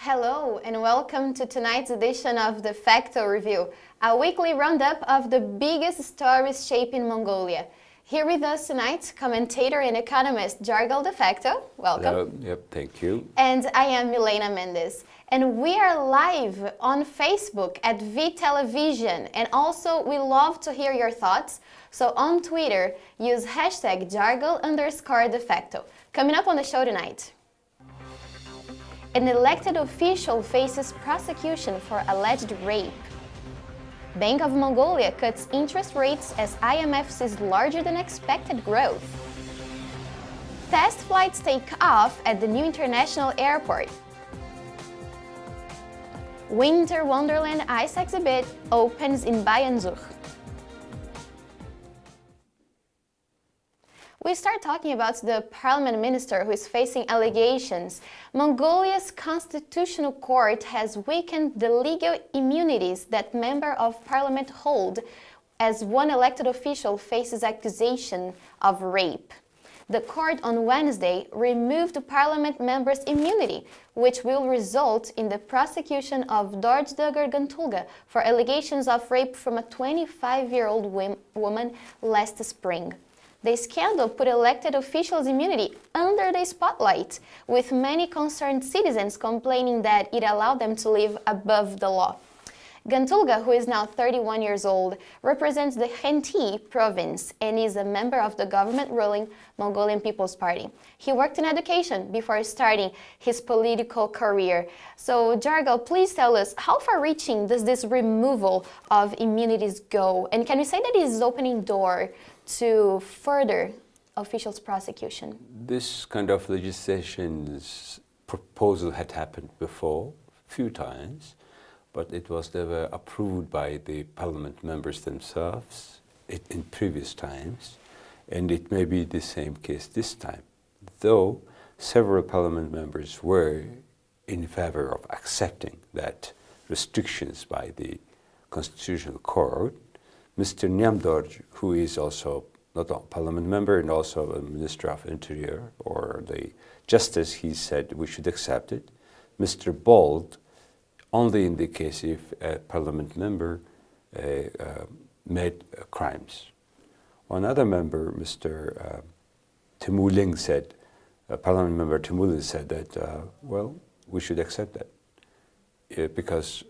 Hello and welcome to tonight's edition of Defacto Review, a weekly roundup of the biggest stories shaping Mongolia. Here with us tonight, commentator and economist Jargal Defacto. Welcome. Hello. Yep, thank you. And I am Milena Mendes. And we are live on Facebook at V Television. And also, we love to hear your thoughts. So on Twitter, use hashtag Jargal_Defacto. Coming up on the show tonight. An elected official faces prosecution for alleged rape. Bank of Mongolia cuts interest rates as IMF sees larger than expected growth. Test flights take off at the new international airport. Winter Wonderland ice exhibit opens in Bayanzur. We start talking about the parliament minister who is facing allegations. Mongolia's constitutional court has weakened the legal immunities that member of parliament hold as one elected official faces accusation of rape. The court on Wednesday removed the parliament member's immunity, which will result in the prosecution of Dorjdagar Gantulga for allegations of rape from a 25-year-old woman last spring. The scandal put elected officials' immunity under the spotlight, with many concerned citizens complaining that it allowed them to live above the law. Gantulga, who is now 31 years old, represents the Khaan province and is a member of the government-ruling Mongolian People's Party. He worked in education before starting his political career. So, Jargal, please tell us, how far-reaching does this removal of immunities go? And can we say that it is opening door to further officials' prosecution? This kind of legislation's proposal had happened before, a few times, but it was never approved by the parliament members themselves in previous times, and it may be the same case this time. Though several parliament members were in favor of accepting that restrictions by the Constitutional Court, Mr. Nyamdorj, who is also not a parliament member and also a minister of interior or the justice, he said we should accept it. Mr. Bold, only in the case if a parliament member made crimes. Another member, Mr. Timuling, said, Parliament member Timuling said that, well, we should accept that because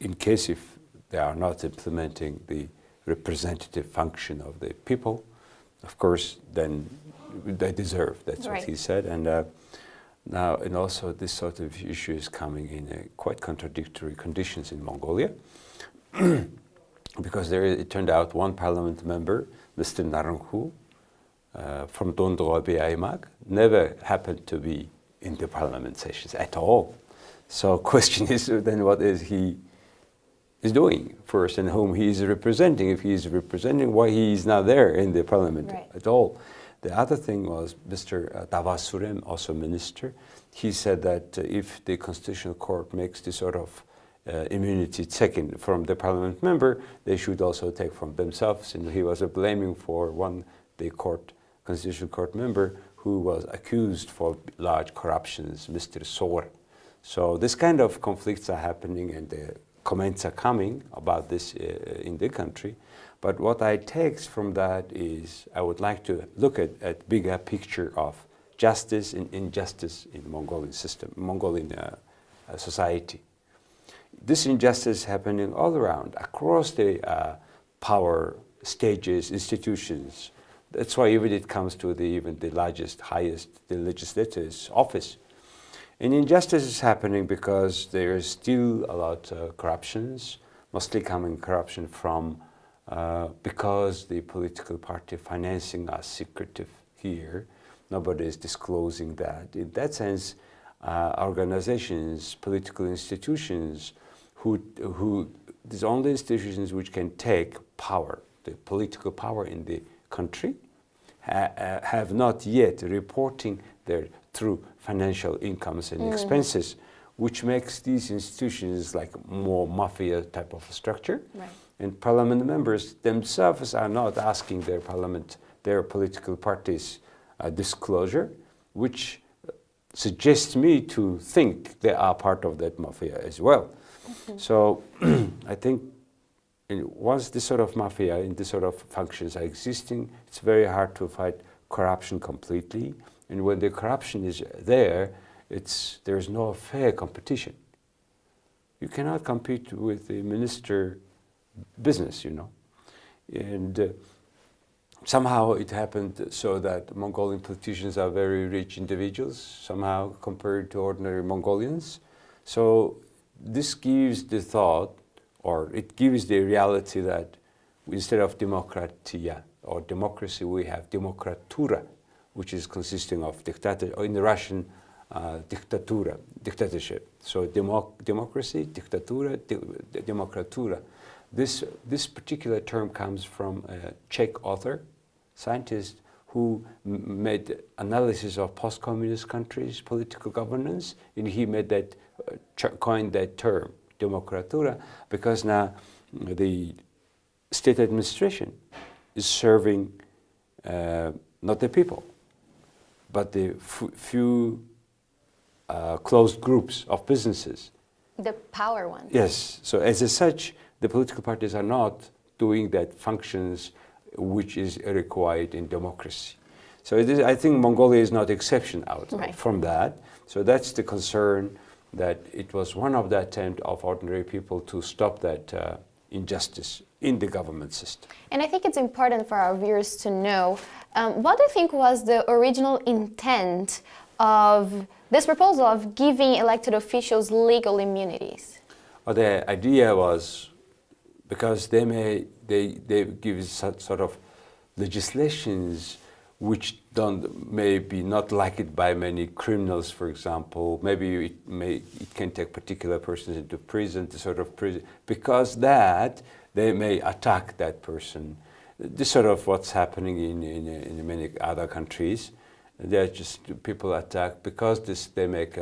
in case if they are not implementing the representative function of the people, of course, then they deserve. That's right. What he said. And now, and also this sort of issue is coming in quite contradictory conditions in Mongolia, because it turned out one parliament member, Mr. Naranghu, from Dondrobe Aymag, never happened to be in the parliament sessions at all. So question is then what is he is doing first and whom he is representing. If he is representing, why he is not there in the parliament at all. The other thing was Mr. Davasurem, also minister. He said that if the Constitutional Court makes this sort of immunity taken from the parliament member, they should also take from themselves. And he was blaming for the Constitutional Court member who was accused for large corruptions, Mr. Sor. So this kind of conflicts are happening, and the comments are coming about this in the country. But what I take from that is I would like to look at bigger picture of justice and injustice in Mongolian system, Mongolian society. This injustice is happening all around, across the power stages, institutions. That's why even it comes to even the largest, highest, the legislature's office. And injustice is happening because there is still a lot of corruptions, mostly coming corruption from because the political party financing are secretive here. Nobody is disclosing that. In that sense, organizations, political institutions, these only institutions which can take power, the political power in the country, have not yet reporting their true financial incomes and expenses, which makes these institutions like more mafia type of structure. Right. And parliament members themselves are not asking their political parties disclosure, which suggests me to think they are part of that mafia as well. So I think once this sort of mafia and this sort of functions are existing, it's very hard to fight corruption completely. And when the corruption is there, there's no fair competition. You cannot compete with the minister business, you know. And somehow it happened so that Mongolian politicians are very rich individuals, somehow compared to ordinary Mongolians. So this gives the thought, or it gives the reality that instead of demokratia or democracy, we have demokratura, which is consisting of dictator, or in the Russian, dictatorship. So democracy, dictatura, demokratura. This particular term comes from a Czech author, scientist, who made analysis of post-communist countries' political governance, and he made that, coined that term, demokratura, because now the state administration is serving not the people, but the few closed groups of businesses. The power ones. Yes. So as such, the political parties are not doing that functions which is required in democracy. So I think Mongolia is not exception from that. So that's the concern, that it was one of the attempt of ordinary people to stop that injustice in the government system. And I think it's important for our viewers to know, what do you think was the original intent of this proposal of giving elected officials legal immunities? Well, the idea was because they give sort of legislations which may be not liked by many criminals, for example. Maybe it can take particular persons into prison, because that they may attack that person. This sort of what's happening in many other countries. They're just people attack because they make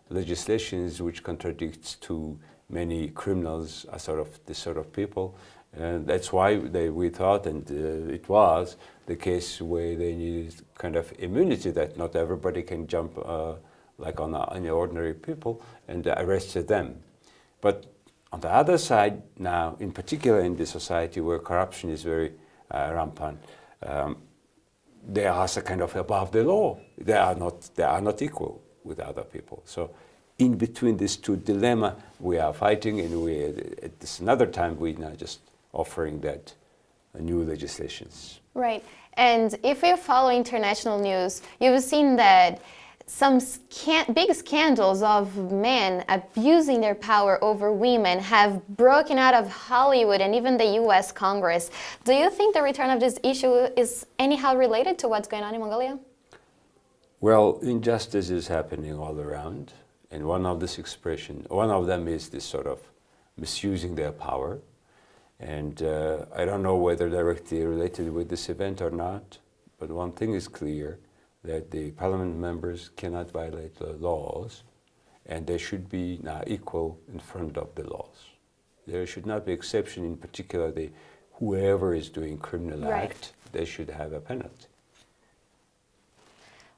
legislations which contradicts to many criminals, this sort of people. And that's why we thought, and it was the case where they needed kind of immunity, that not everybody can jump like on ordinary people, and arrested them. But on the other side now, in particular in this society where corruption is very rampant, they are also kind of above the law. They are not equal with other people. So in between these two dilemma, we are fighting, and at this another time we're now just offering that new legislations. Right. And if you follow international news, you've seen that some big scandals of men abusing their power over women have broken out of Hollywood and even the US Congress. Do you think the return of this issue is anyhow related to what's going on in Mongolia? Well, injustice is happening all around, and one of them is this sort of misusing their power. And I don't know whether directly related with this event or not, but one thing is clear, that the parliament members cannot violate the laws, and they should be now equal in front of the laws. There should not be exception, in particular, whoever is doing criminal act, they should have a penalty.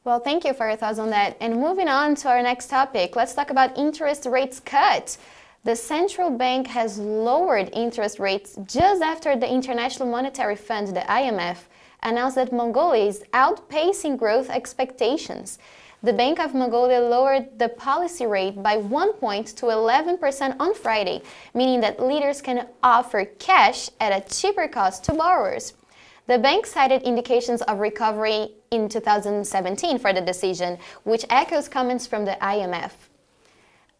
Well, thank you for your thoughts on that. And moving on to our next topic, let's talk about interest rates cut. The central bank has lowered interest rates just after the International Monetary Fund, the IMF, announced that Mongolia is outpacing growth expectations. The Bank of Mongolia lowered the policy rate by 1 point to 11% on Friday, meaning that leaders can offer cash at a cheaper cost to borrowers. The bank cited indications of recovery in 2017 for the decision, which echoes comments from the IMF.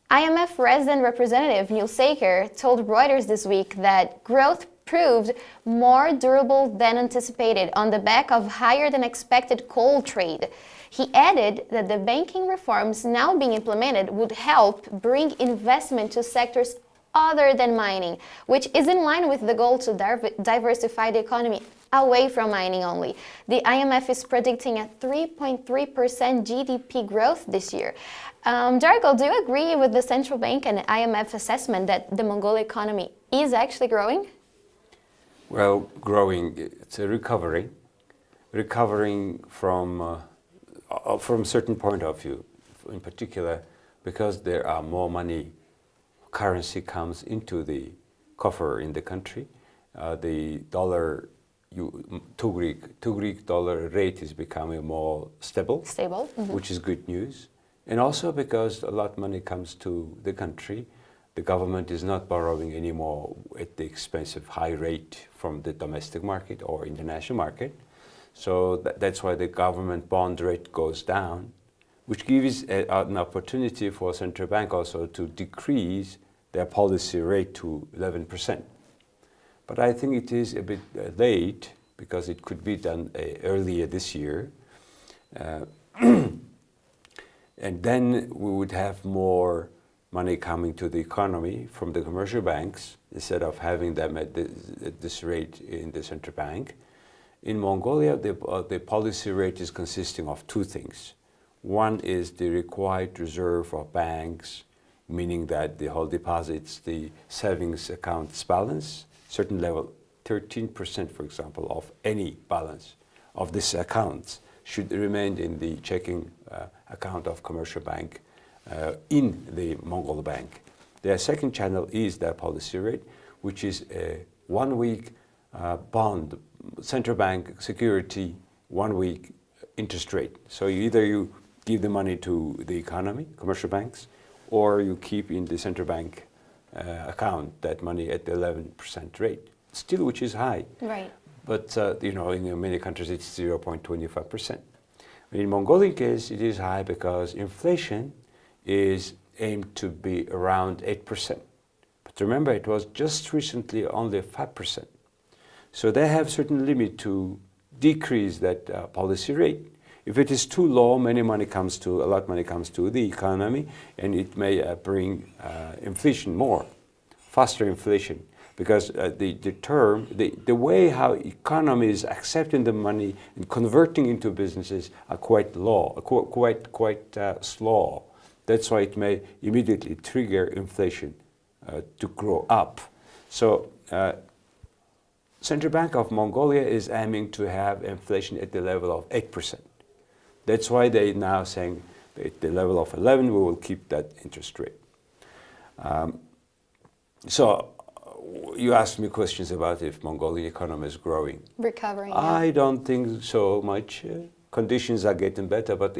IMF resident representative Neil Saker told Reuters this week that growth proved more durable than anticipated on the back of higher than expected coal trade. He added that the banking reforms now being implemented would help bring investment to sectors other than mining, which is in line with the goal to diversify the economy away from mining only. The IMF is predicting a 3.3% GDP growth this year. Darko, do you agree with the central bank and IMF assessment that the Mongol economy is actually growing? Well, growing, it's a recovering from certain point of view. in particular because there are more money, currency comes into the coffer in the country. The dollar, two Greek dollar rate is becoming more stable, which is good news. And also because a lot of money comes to the country, the government is not borrowing anymore at the expensive high rate from the domestic market or international market. So that's why the government bond rate goes down, which gives an opportunity for central bank also to decrease their policy rate to 11%. But I think it is a bit late because it could be done earlier this year. And then we would have more money coming to the economy from the commercial banks instead of having them at this rate in the central bank. In Mongolia, the policy rate is consisting of two things. One is the required reserve of banks, meaning that the whole deposits, the savings accounts balance, certain level, 13%, for example, of any balance of this accounts should remain in the checking account of commercial bank in the Mongol bank. Their second channel is their policy rate, which is a 1 week bond, central bank security, 1 week interest rate. So either you give the money to the economy, commercial banks, or you keep in the central bank account that money at the 11% rate, still which is high. Right. But in many countries it's 0.25%. In Mongolian case, it is high because inflation is aimed to be around 8%. But remember, it was just recently only 5%. So they have certain limit to decrease that policy rate. If it is too low, a lot of money comes to the economy, and it may bring inflation more, faster inflation, because the way how economy is accepting the money and converting into businesses are quite low, quite slow. That's why it may immediately trigger inflation to grow up. So Central Bank of Mongolia is aiming to have inflation at the level of 8%. That's why they now saying at the level of 11, we will keep that interest rate. So you asked me questions about if Mongolian economy is growing. Recovering. I don't think so much. Conditions are getting better, but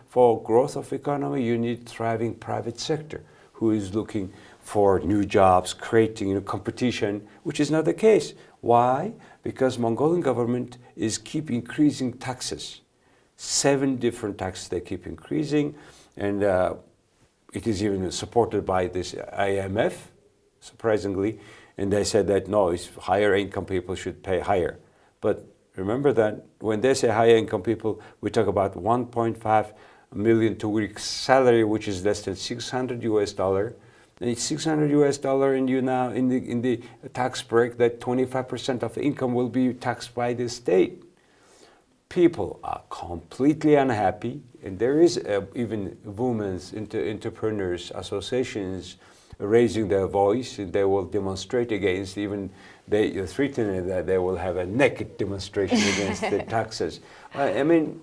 for growth of economy, you need thriving private sector who is looking for new jobs, creating competition, which is not the case. Why? Because Mongolian government is keep increasing taxes. 7 different taxes they keep increasing, and it is even supported by this IMF, surprisingly, and they said that no, it's higher income people should pay higher. But remember that when they say higher income people, we talk about 1.5 million 2 weeks salary, which is less than $600. And it's $600, and you now in the tax break that 25% of the income will be taxed by the state. People are completely unhappy, and there is even women's entrepreneurs associations raising their voice, and they will demonstrate against, even they threaten that they will have a naked demonstration against the taxes. I mean,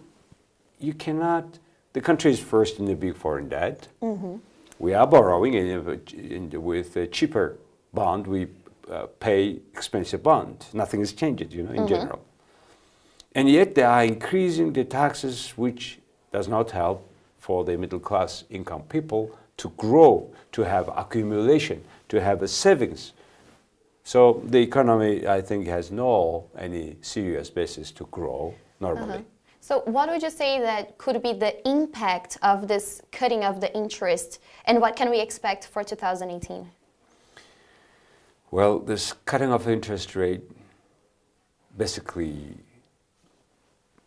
you cannot, the country is first in the big foreign debt. Mm-hmm. We are borrowing, and with a cheaper bond, we pay expensive bond. Nothing has changed, in general. And yet they are increasing the taxes, which does not help for the middle class income people to grow, to have accumulation, to have a savings. So the economy, I think, has any serious basis to grow normally. So what would you say that could be the impact of this cutting of the interest, and what can we expect for 2018? Well, this cutting of interest rate basically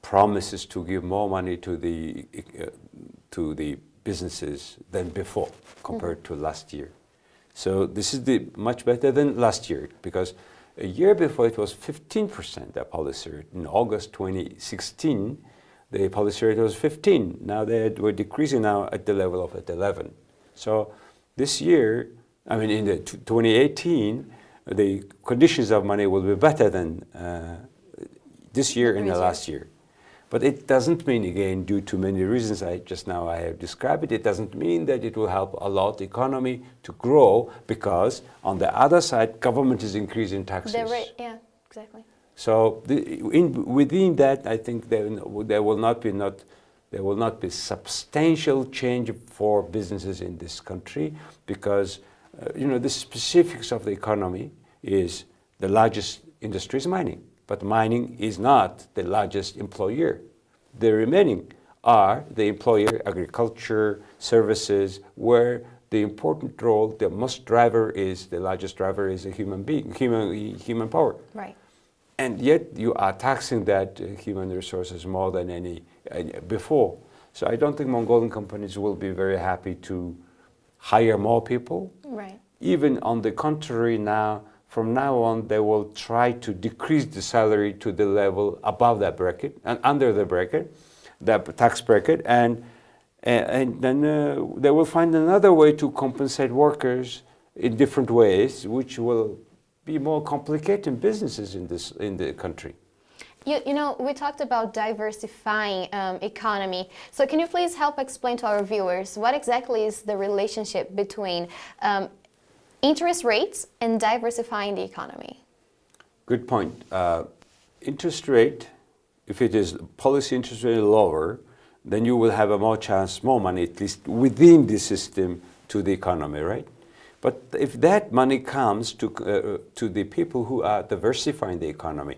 promises to give more money to the businesses than before compared to last year. So this is much better than last year, because a year before it was 15%, the policy rate. In August 2016, the policy rate was 15. Now we're decreasing now at the level of 11. So this year, in 2018, the conditions of money will be better than this year and the last year. But it doesn't mean, again, due to many reasons I have described it, it doesn't mean that it will help a lot the economy to grow, because on the other side, government is increasing taxes. Yeah, exactly. So within that, I think there will not be substantial change for businesses in this country, because the specifics of the economy is the largest industry is mining, but mining is not the largest employer. The remaining are the employer, agriculture, services, where the important role, the largest driver is a human being, human power. Right. And yet you are taxing that human resources more than any before. So I don't think Mongolian companies will be very happy to hire more people. Right. Even on the contrary, from now on, they will try to decrease the salary to the level above that bracket and under the bracket, that tax bracket, and then they will find another way to compensate workers in different ways, which will be more complicated businesses in the country. We talked about diversifying economy. So can you please help explain to our viewers what exactly is the relationship between interest rates and diversifying the economy? Good point. Interest rate, if it is policy interest rate lower, then you will have more money, at least within the system, to the economy, right? But if that money comes to the people who are diversifying the economy,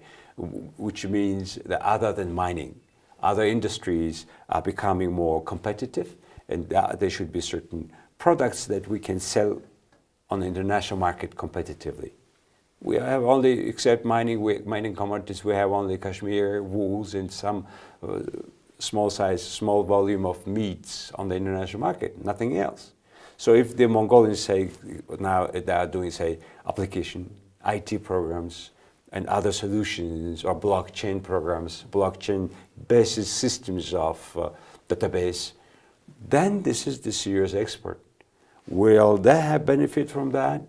which means that other than mining, other industries are becoming more competitive, and there should be certain products that we can sell on the international market competitively. We have only, except mining commodities, we have only Kashmir wools and some small volume of meats on the international market, nothing else. So if the Mongolians say, now they are doing, say, application, IT programs, and other solutions, or blockchain programs, blockchain-based systems of database, then this is the serious export. Will they have benefit from that?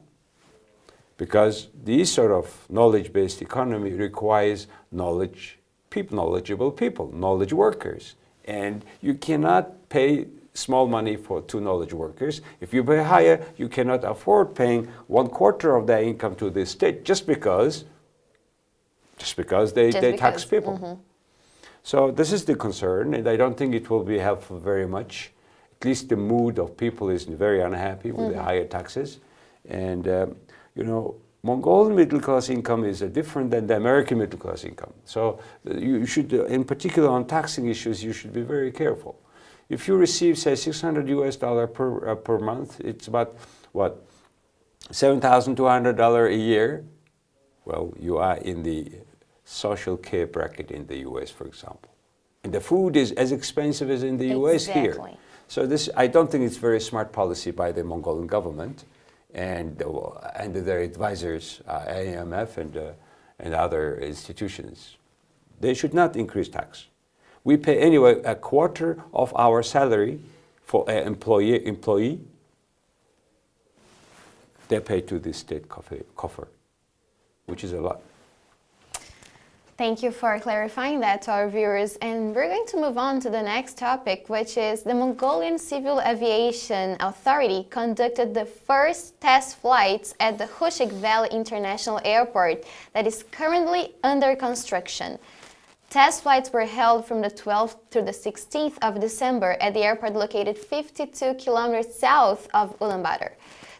Because this sort of knowledge-based economy requires knowledgeable people, knowledge workers. And you cannot pay small money to knowledge workers. If you pay higher, you cannot afford paying 1/4 of their income to the state just because they tax people. Mm-hmm. So this is the concern, and I don't think it will be helpful very much. At least the mood of people is very unhappy with the higher taxes. And, Mongolian middle class income is different than the American middle class income. So you should, in particular on taxing issues, you should be very careful. If you receive, say, $600 per month, it's about, $7,200 a year. Well, you are in the social care bracket in the US, for example. And the food is as expensive as in the US here. So I don't think it's very smart policy by the Mongolian government and their advisors, IMF and other institutions. They should not increase tax. We pay anyway 1/4 of our salary for an employee. They pay to the state coffer, which is a lot. Thank you for clarifying that to our viewers. And we're going to move on to the next topic, which is the Mongolian Civil Aviation Authority conducted the first test flights at the Hushik Valley International Airport that is currently under construction. Test flights were held from the 12th to the 16th of December at the airport located 52 kilometers south of Ulaanbaatar.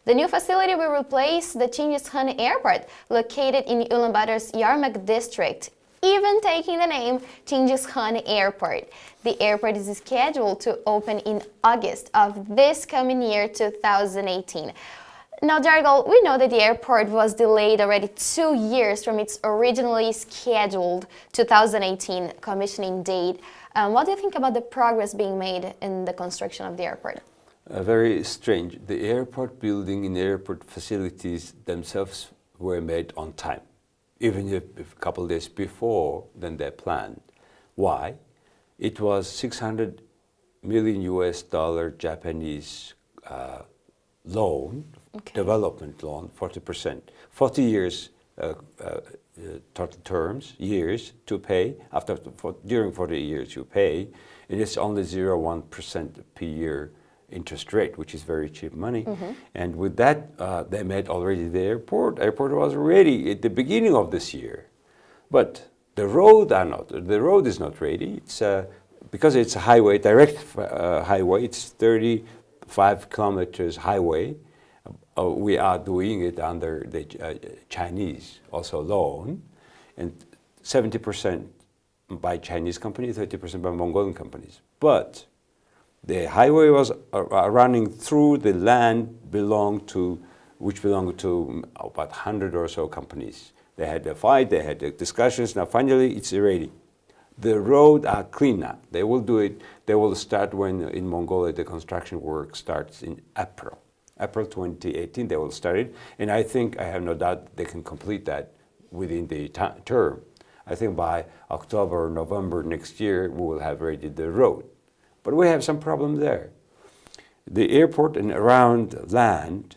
The new facility will replace the Chinggis Khaan Airport located in Ulaanbaatar's Yarmak district, even taking the name Chinggis Khaan Airport. The airport is scheduled to open in August of this coming year, 2018. Now, Dargal, we know that the airport was delayed already 2 years from its originally scheduled 2018 commissioning date. What do you think about the progress being made in the construction of the airport? Very strange. The airport building and airport facilities themselves were made on time, even if a couple of days before than they planned. Why? It was $600 million Japanese loan, development loan, 40%, 40 years total terms, years to pay. During 40 years you pay, and it's only 0.1% per year interest rate, which is very cheap money. And with that, they made already the airport. Airport was ready at the beginning of this year, but the road is not ready. It's because it's a highway, direct highway. It's 35 kilometers highway. We are doing it under the Chinese also loan, and 70% by Chinese companies, 30% by Mongolian companies. But the highway was running through the land which belonged to about 100 or so companies. They had a fight, they had discussions. Now finally it's ready. The roads are clean now. They will do it. They will start when in Mongolia the construction work starts in April 2018. They will start it, and I think I have no doubt they can complete that within the term. I think by October or November next year we will have ready the road. But we have some problem there. The airport and around land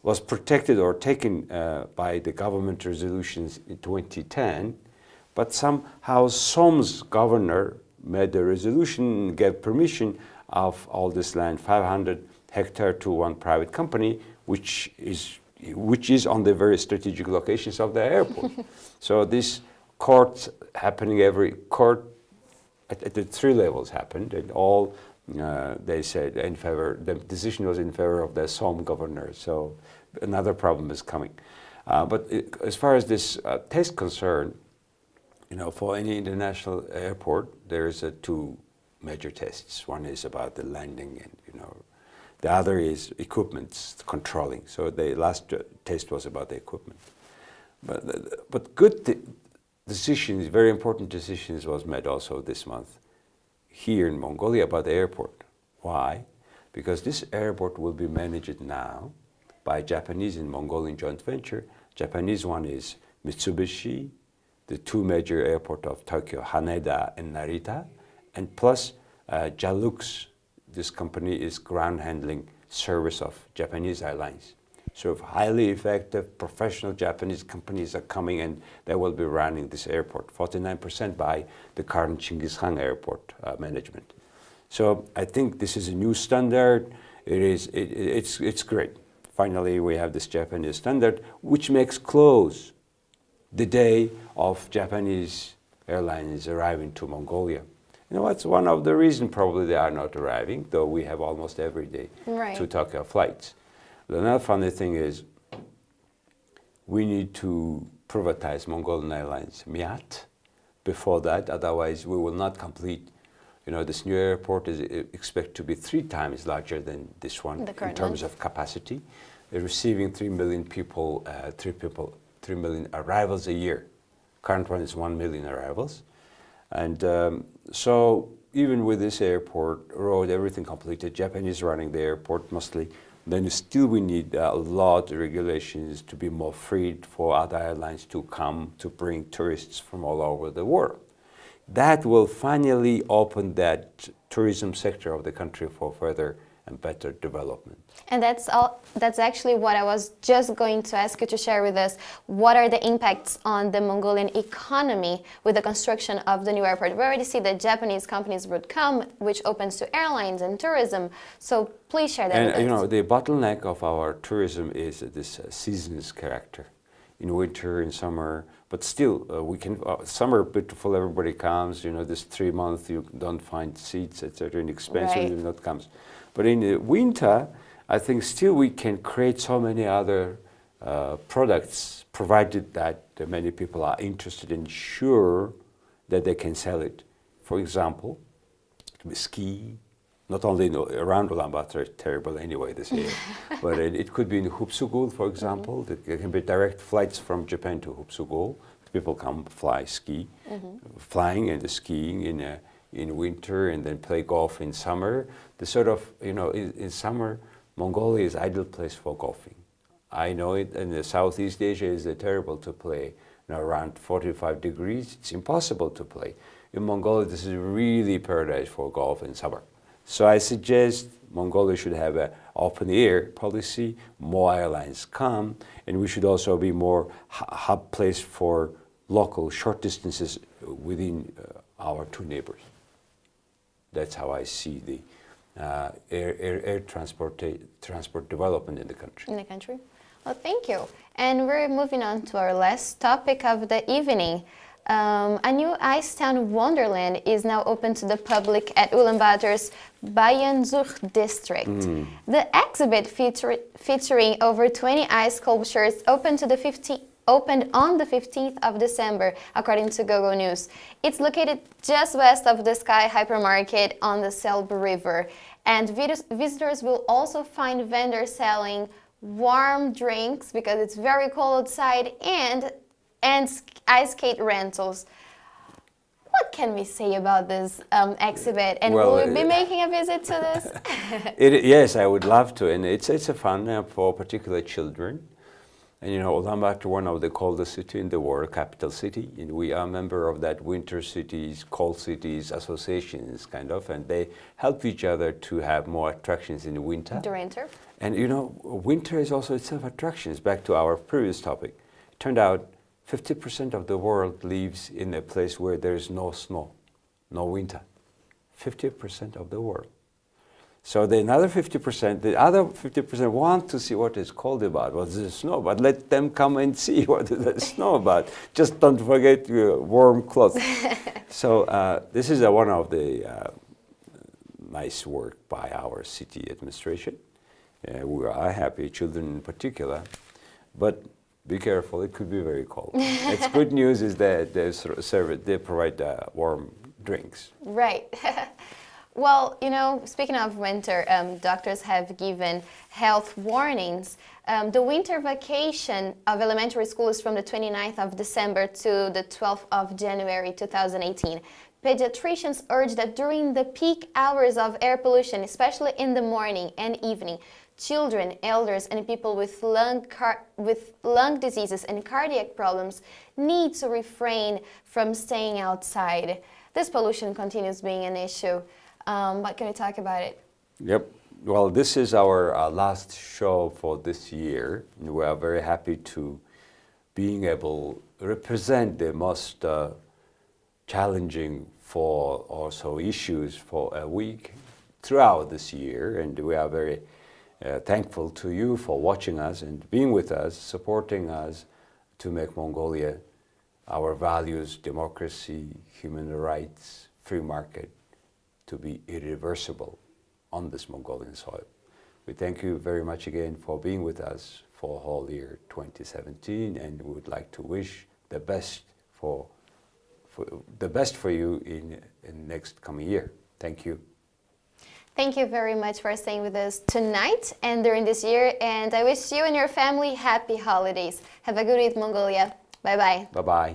was protected or taken by the government resolutions in 2010, but somehow Som's governor made a resolution, gave permission of all this land, 500 hectare to one private company, which is on the very strategic locations of the airport. So this court happening every court at the three levels happened, and all they said in favor. The decision was in favor of the Som governor. So another problem is coming. But as far as this test concerned, for any international airport, there's two major tests. One is about the landing, and the other is equipment controlling. So the last test was about the equipment. But good decisions, very important decisions was made also this month here in Mongolia about the airport. Why? Because this airport will be managed now by Japanese and Mongolian joint venture. Japanese one is Mitsubishi, the two major airports of Tokyo, Haneda and Narita, and plus Jalux. This company is ground handling service of Japanese airlines. So highly effective, professional Japanese companies are coming, and they will be running this airport, 49% by the current Chinggis airport management. So I think this is a new standard. It's great. Finally, we have this Japanese standard, which makes close the day of Japanese airlines arriving to Mongolia. It's one of the reasons probably they are not arriving, though we have almost every day to Tokyo flights. Another funny thing is we need to privatize Mongolian Airlines, MIAT, before that, otherwise we will not complete. This new airport is expected to be 3 times larger than this one in terms of capacity. They're receiving 3 million people, 3 million arrivals a year. Current one is 1 million arrivals. And so even with this airport, road, everything completed, Japanese running the airport mostly, then still we need a lot of regulations to be more freed for other airlines to come to bring tourists from all over the world. That will finally open that tourism sector of the country for further and better development. And that's actually what I was just going to ask you to share with us. What are the impacts on the Mongolian economy with the construction of the new airport? We already see that Japanese companies would come, which opens to airlines and tourism. So please share that with us. The bottleneck of our tourism is this seasons character. In winter, in summer, but still we can, summer beautiful, everybody comes, this 3 months you don't find seats, etc., inexpensive, not comes. But in the winter, I think still we can create so many other products, provided that many people are interested and sure that they can sell it. For example, ski, not only around Ulaanbaatar, terrible anyway this year, but it could be in Hupsugul, for example. There can be direct flights from Japan to Hupsugul. People come ski, flying and skiing in winter, and then play golf in summer. The sort of, in summer, Mongolia is ideal place for golfing. I know it, in the Southeast Asia is terrible to play. Around 45 degrees, it's impossible to play. In Mongolia, this is really paradise for golf in summer. So I suggest Mongolia should have an open air policy, more airlines come, and we should also be more hub place for local short distances within our two neighbors. That's how I see the air transport development in the country. Well, thank you. And we're moving on to our last topic of the evening. A new ice town Wonderland is now open to the public at Ulaanbaatar's Bayanzur district. The exhibit featuring over 20 ice sculptures opened on the 15th of December, according to Google News. It's located just west of the Sky Hypermarket on the Selby River. And visitors will also find vendors selling warm drinks because it's very cold outside, and ice skate rentals. What can we say about this exhibit? And will we be making a visit to this? Yes, I would love to, and it's a fun for particular children. And Ulaanbaatar, one of the coldest cities in the world, capital city, and we are a member of that winter cities, cold cities associations, kind of, and they help each other to have more attractions in the winter. The winter. And winter is also itself attractions. Back to our previous topic, it turned out 50% of the world lives in a place where there is no snow, no winter. 50% of the world. So the other 50% want to see what it's cold about, what's the snow, but let them come and see what is snow about. Just don't forget your warm clothes. So this is one of the nice work by our city administration. We are happy, children in particular, but be careful, it could be very cold. It's good news is that they provide warm drinks. Right. Well, speaking of winter, doctors have given health warnings. The winter vacation of elementary school is from the 29th of December to the 12th of January 2018. Pediatricians urge that during the peak hours of air pollution, especially in the morning and evening, children, elders, and people with lung diseases and cardiac problems need to refrain from staying outside. This pollution continues being an issue. What can we talk about it? Yep. Well, this is our last show for this year. We are very happy to being able to represent the most challenging for also issues for a week throughout this year. And we are very thankful to you for watching us and being with us, supporting us to make Mongolia, our values, democracy, human rights, free market, to be irreversible on this Mongolian soil. We thank you very much again for being with us for whole year 2017, and we would like to wish the best for you in next coming year. Thank you. Thank you very much for staying with us tonight and during this year, and I wish you and your family happy holidays. Have a good week, Mongolia. Bye-bye. Bye-bye.